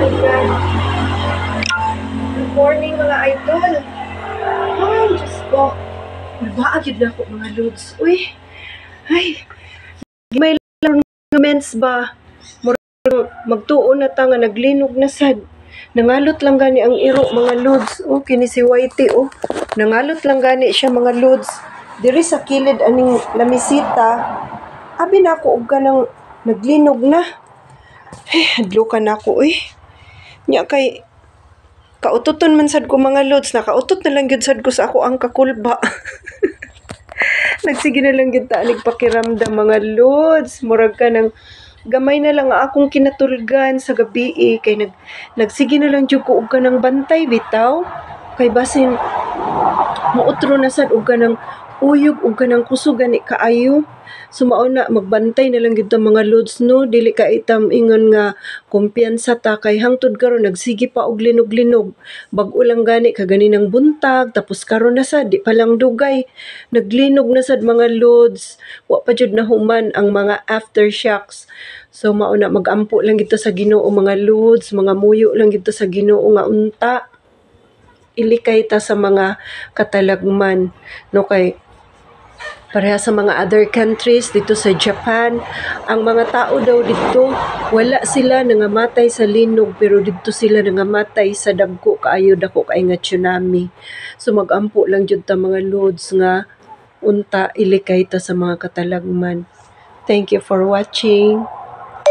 Good morning mga idol. Ay, Diyos ko. Nagbaagid na ako mga lods. Uy, ay, may lang comments ba? Magtuon na ta nga naglinog na sad. Nangalot lang gani ang iro mga lods. Oh, kini si Whitey oh. Nangalot lang gani siya mga lods. Diri sa kilid aning lamisita. Abi na ako og kanang naglinog na. Hadlo ka na ako eh. Nya kay kaututon man sad ko mga lods, nakautot na lang gyud sad ko sa ako ang kakulba. Nagsige na lang gyud ta nagpakiramdam mga lods, murag ka nang gamay na lang akong kinatulgan sa gabi kay nagsige na lang jud ko og kanang bantay bitaw. Kay basin muotro na sad og kanang uyog og kanang kusog gani kaayo. Sumao na magbantay na lang gyud ta mga lods no, dili ka itam ingon nga kumpiyansa ta kay hangtod karon nagsige pa og linog-linog. Bag-o lang gani kagani ng buntag tapos karon na sad di pa lang dugay. Naglinog na sad mga lods. Wa pa jud nahuman ang mga aftershocks. So mao na magampo lang gito sa Ginoo mga lods, mga muyo lang gito sa Ginoo nga unta. Ilikay ta sa mga katalagman no, kay pareha sa mga other countries dito sa Japan, ang mga tao daw dito wala sila nangamatay sa linog pero dito sila nangamatay sa dagko kaayo dako kay nga tsunami. So magampo lang jud ta mga lods nga unta ilikay ta sa mga katalagman. Thank you for watching.